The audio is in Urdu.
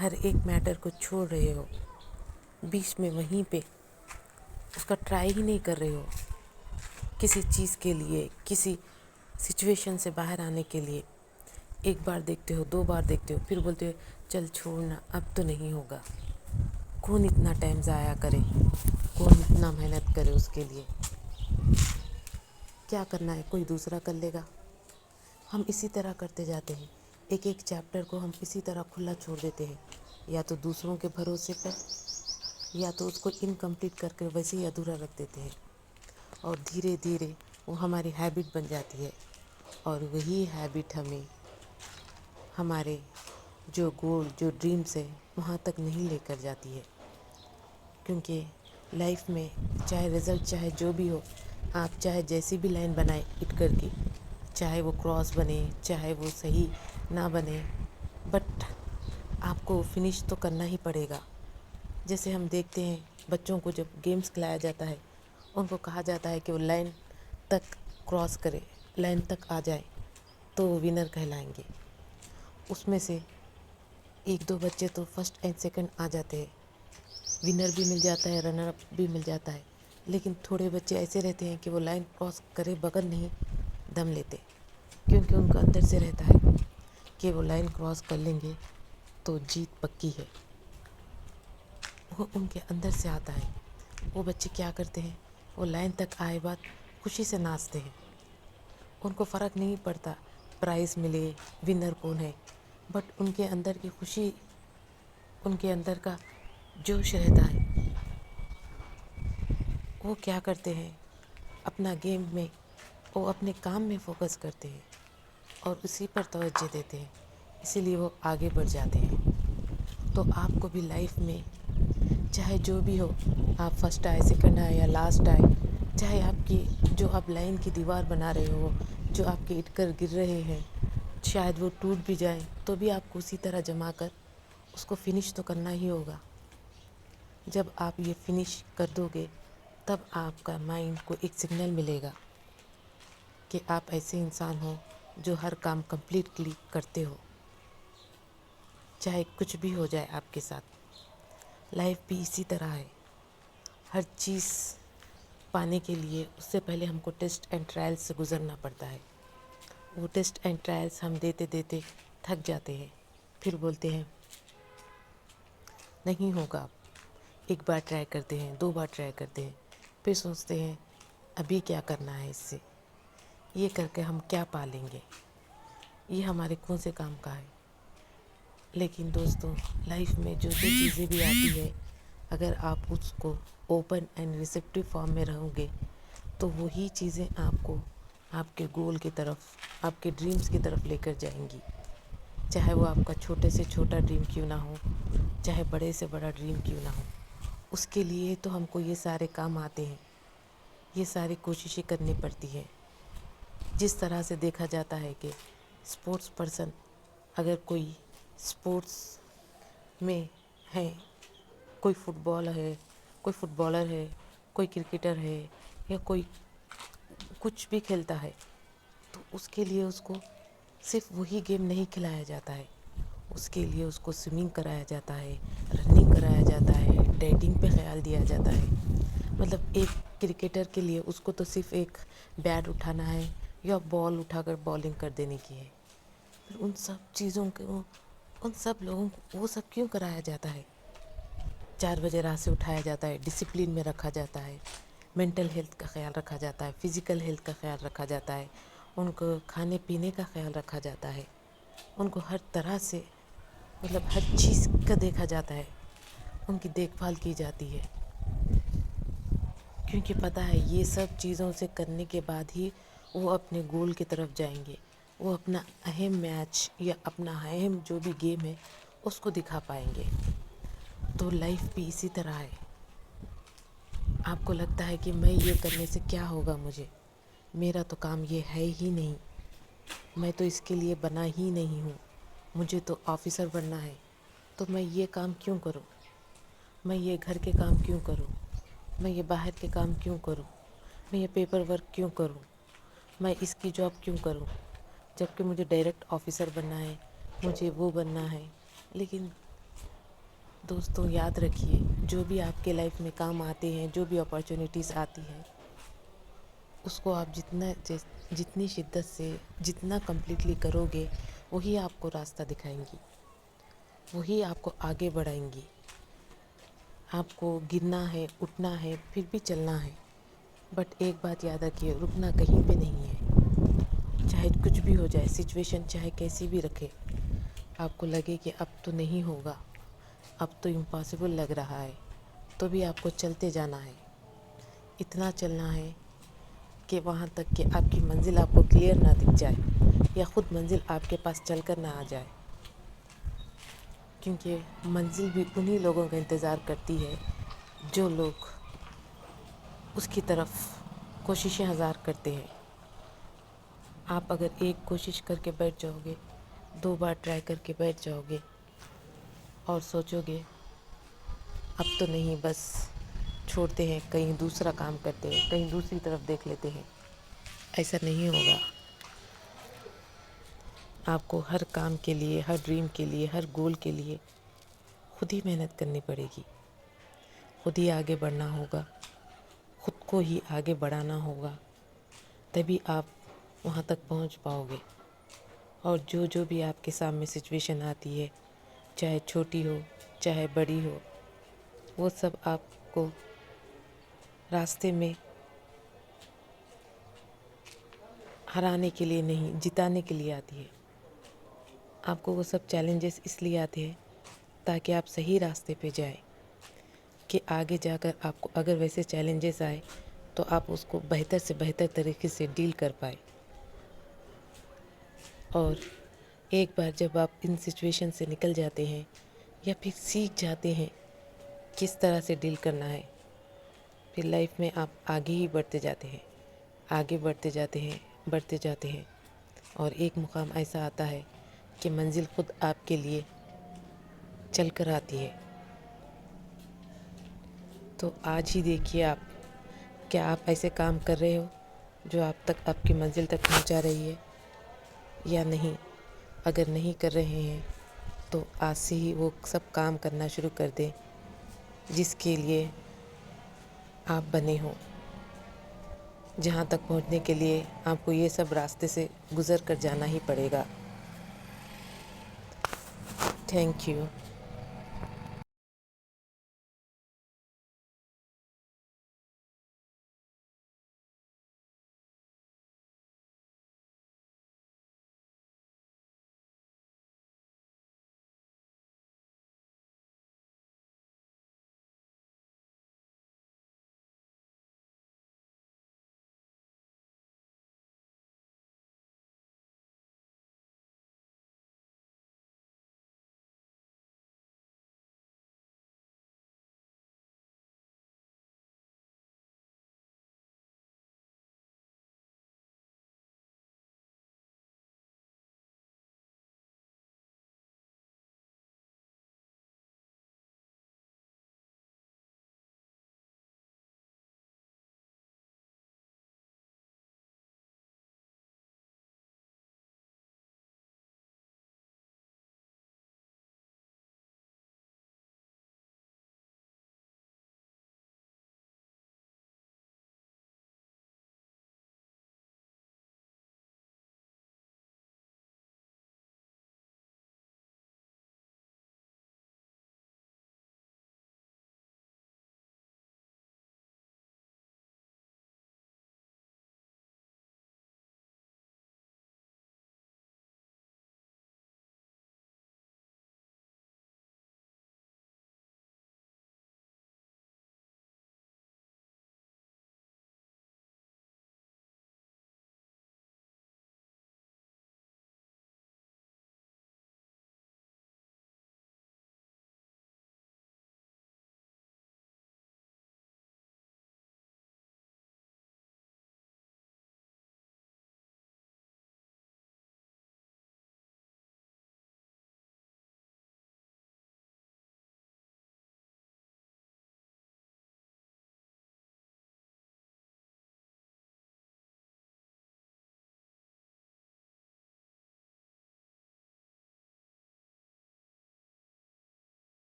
ہر ایک میٹر کو چھوڑ رہے ہو، بیچ میں وہیں پہ اس کا ٹرائی ہی نہیں کر رہے ہو کسی چیز کے لیے، کسی سچویشن سے باہر آنے کے لیے. ایک بار دیکھتے ہو، 2 بار دیکھتے ہو، پھر بولتے ہو چل چھوڑنا اب تو نہیں ہوگا. کون اتنا ٹائم ضائع کرے، کون اتنا محنت کرے اس کے لیے. کیا کرنا ہے، کوئی دوسرا کر لے گا. ہم اسی طرح کرتے جاتے ہیں، ایک ایک چیپٹر کو ہم اسی طرح کھلا چھوڑ دیتے ہیں، یا تو دوسروں کے بھروسے پر، یا تو اس کو انکمپلیٹ کر کے ویسے ہی ادھورا رکھ دیتے ہیں. اور دھیرے دھیرے وہ ہماری ہیبٹ بن جاتی ہے، اور وہی ہیبٹ ہمیں ہمارے جو گول، جو ڈریمز ہے وہاں تک نہیں لے کر جاتی ہے. کیونکہ لائف میں چاہے رزلٹ چاہے جو بھی ہو، آپ چاہے جیسی بھی لائن بنائیں ہٹ کر کے، چاہے وہ کراس بنے، چاہے وہ صحیح نہ بنے، بٹ آپ کو فنش تو کرنا ہی پڑے گا. جیسے ہم دیکھتے ہیں بچوں کو جب گیمز کھلایا جاتا ہے، ان کو کہا جاتا ہے کہ وہ لائن تک کراس کرے، لائن تک آ جائے تو وہ ونر کہلائیں گے. اس میں سے 1-2 بچے تو فرسٹ اینڈ سیکنڈ آ جاتے ہیں، ونر بھی مل جاتا ہے، رنر اپ بھی مل جاتا ہے. لیکن تھوڑے بچے ایسے رہتے ہیں کہ وہ لائن کراس کرے بغیر نہیں دم لیتے، کیونکہ ان کا اندر سے رہتا ہے کہ وہ لائن کراس کر لیں گے تو جیت پکی ہے. وہ ان کے اندر سے آتا ہے. وہ بچے کیا کرتے ہیں، وہ لائن تک آئے بعد خوشی سے ناچتے ہیں. ان کو فرق نہیں پڑتا پرائز ملے، ونر کون ہے، بٹ ان کے اندر کی خوشی، ان کے اندر کا جوش رہتا ہے. وہ کیا کرتے ہیں، اپنا گیم میں، وہ اپنے کام میں فوکس کرتے ہیں اور اسی پر توجہ دیتے ہیں، اسی لیے وہ آگے بڑھ جاتے ہیں. تو آپ کو بھی لائف میں چاہے جو بھی ہو، آپ فرسٹ آئے، سیکنڈ آئے یا لاسٹ آئے، چاہے آپ کی جو آپ لائن کی دیوار بنا رہے ہو، جو آپ کے اٹ کر گر رہے ہیں، شاید وہ ٹوٹ بھی جائیں تو بھی آپ کو اسی طرح جما کر اس کو فنش تو کرنا ہی ہوگا. جب آپ یہ فنش کر دو گے تب آپ کا مائنڈ کو ایک سگنل ملے گا کہ آپ ایسے انسان ہو جو ہر کام کمپلیٹلی کرتے ہو، چاہے کچھ بھی ہو جائے آپ کے ساتھ. لائف بھی اسی طرح ہے. ہر چیز پانے کے لیے اس سے پہلے ہم کو ٹیسٹ اینڈ ٹرائل سے گزرنا پڑتا ہے. وہ ٹیسٹ اینڈ ٹرائلس ہم دیتے دیتے تھک جاتے ہیں، پھر بولتے ہیں نہیں ہوگا. ایک بار ٹرائی کرتے ہیں، 2 بار ٹرائی کرتے ہیں، پھر سوچتے ہیں ابھی کیا کرنا ہے، اس سے یہ کر کے ہم کیا پالیں گے، یہ ہمارے کون سے کام کا ہے. لیکن دوستوں، لائف میں جو جو چیزیں بھی آتی ہے، اگر آپ اس کو اوپن اینڈ ریسیپٹیو فارم میں رہو گے تو وہی چیزیں آپ کو آپ کے گول کی طرف، آپ کے ڈریمز کی طرف لے کر جائیں گی. چاہے وہ آپ کا چھوٹے سے چھوٹا ڈریم کیوں نہ ہو، چاہے بڑے سے بڑا ڈریم کیوں نہ ہو. اس کے لیے تو ہم کو یہ سارے کام آتے ہیں، یہ ساری کوششیں کرنی پڑتی ہیں. جس طرح سے دیکھا جاتا ہے کہ اسپورٹس پرسن، اگر کوئی اسپورٹس میں ہے، کوئی فٹ بالر ہے، کوئی کرکٹر ہے، یا کوئی کچھ بھی کھیلتا ہے، تو اس کے لیے اس کو صرف وہی گیم نہیں کھلایا جاتا ہے. اس کے لیے اس کو سوئمنگ کرایا جاتا ہے، رننگ کرایا جاتا ہے، ڈائٹنگ پہ خیال دیا جاتا ہے. مطلب ایک کرکٹر کے لیے اس کو تو صرف ایک بیٹ اٹھانا ہے یا بال اٹھا کر بالنگ کر دینے کی ہے. پھر ان سب چیزوں کو، ان سب لوگوں کو وہ سب کیوں کرایا جاتا ہے؟ 4 بجے رات سے اٹھایا جاتا ہے، ڈسپلن میں رکھا جاتا ہے، مینٹل ہیلتھ کا خیال رکھا جاتا ہے، فزیکل ہیلتھ کا خیال رکھا جاتا ہے، ان کو کھانے پینے کا خیال رکھا جاتا ہے، ان کو ہر طرح سے، مطلب ہر چیز کا دیکھا جاتا ہے، ان کی دیکھ بھال کی جاتی ہے. کیونکہ پتہ ہے یہ سب چیزوں سے کرنے کے بعد ہی وہ اپنے گول کی طرف جائیں گے. وہ اپنا اہم میچ یا اپنا اہم جو بھی گیم ہے اس کو دکھا پائیں گے. تو لائف بھی اسی طرح ہے. آپ کو لگتا ہے کہ میں یہ کرنے سے کیا ہوگا، میرا تو کام یہ ہے ہی نہیں، میں تو اس کے لیے بنا ہی نہیں ہوں، مجھے تو آفیسر بننا ہے، تو میں یہ کام کیوں کروں، میں یہ گھر کے کام کیوں کروں، میں یہ باہر کے کام کیوں کروں، میں یہ پیپر ورک کیوں کروں، میں اس کی جاب کیوں کروں، جب کہ مجھے ڈائریکٹ آفیسر بننا ہے، مجھے وہ بننا ہے. لیکن دوستوں یاد رکھیے، جو بھی آپ کے لائف میں کام آتے ہیں، جو بھی اپارچونیٹیز آتی ہیں، اس کو آپ جتنی شدت سے جتنا کمپلیٹلی کرو گے، وہی آپ کو راستہ دکھائیں گی، وہی آپ کو آگے بڑھائیں گی۔ آپ کو گرنا ہے، اٹھنا ہے، پھر بھی چلنا ہے، بٹ ایک بات یاد رکھیے، رکنا کہیں پہ نہیں ہے۔ چاہے کچھ بھی ہو جائے، سچویشن چاہے کیسی بھی رکھے، آپ کو لگے کہ اب تو نہیں ہوگا، اب تو امپاسبل لگ رہا ہے، تو بھی آپ کو چلتے جانا ہے۔ اتنا چلنا ہے کہ وہاں تک کہ آپ کی منزل آپ کو کلیئر نہ دکھ جائے، یا خود منزل آپ کے پاس چل کر نہ آ جائے، کیونکہ منزل بھی انہی لوگوں کا انتظار کرتی ہے جو لوگ اس کی طرف کوششیں ہزار کرتے ہیں۔ آپ اگر ایک کوشش کر کے بیٹھ جاؤ گے، 2 بار ٹرائی کر کے بیٹھ جاؤ گے اور سوچو گے اب تو نہیں، بس چھوڑتے ہیں، کہیں دوسرا کام کرتے ہیں، کہیں دوسری طرف دیکھ لیتے ہیں، ایسا نہیں ہوگا۔ آپ کو ہر کام کے لیے، ہر ڈریم کے لیے، ہر گول کے لیے خود ہی محنت کرنی پڑے گی، خود ہی آگے بڑھنا ہوگا، خود کو ہی آگے بڑھانا ہوگا، تبھی آپ وہاں تک پہنچ پاؤ گے۔ اور جو بھی آپ کے سامنے سچویشن آتی ہے، چاہے چھوٹی ہو، چاہے بڑی ہو، وہ سب آپ کو راستے میں ہرانے کے لیے نہیں، جتانے کے لیے آتی ہے۔ آپ کو وہ سب چیلنجز اس لیے آتے ہیں تاکہ آپ صحیح راستے پہ جائیں، کہ آگے جا کر آپ کو اگر ویسے چیلنجز آئے تو آپ اس کو بہتر سے بہتر طریقے سے ڈیل کر پائیں۔ اور ایک بار جب آپ ان سچویشن سے نکل جاتے ہیں، یا پھر سیکھ جاتے ہیں کس طرح سے ڈیل کرنا ہے، پھر لائف میں آپ آگے ہی بڑھتے جاتے ہیں، آگے بڑھتے جاتے ہیں، بڑھتے جاتے ہیں، اور ایک مقام ایسا آتا ہے کہ منزل خود آپ کے لیے چل کر آتی ہے۔ تو آج ہی دیکھیے آپ، کیا آپ ایسے کام کر رہے ہو جو آپ تک، آپ کی منزل تک پہنچا رہی ہے یا نہیں؟ اگر نہیں کر رہے ہیں تو آج سے ہی وہ سب کام کرنا شروع کر دیں جس کے لیے آپ بنے ہوں۔ جہاں تک پہنچنے کے لیے آپ کو یہ سب راستے سے گزر کر جانا ہی پڑے گا۔ Thank you.